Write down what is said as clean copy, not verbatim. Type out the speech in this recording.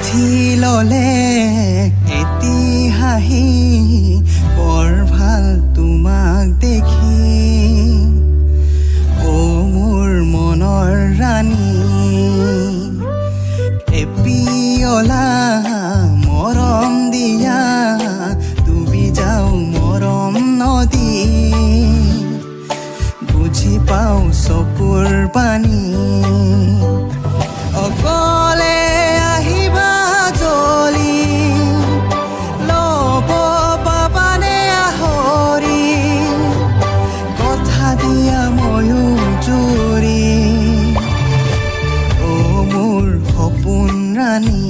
চিঠি ললে এটি হাঁহি বৰ ভাল তোমাক দেখি অ মোৰ মনৰ ৰাণী এপিয়লা মৰম দিয়া ডুবি যাও মৰম নদী বুজি পাও চকুৰ পানী অকলে আহিবা জলি লব পাবানে আহৰি কথা দিয়া ময়ো জুৰি অ মোৰ সপোন ৰাণী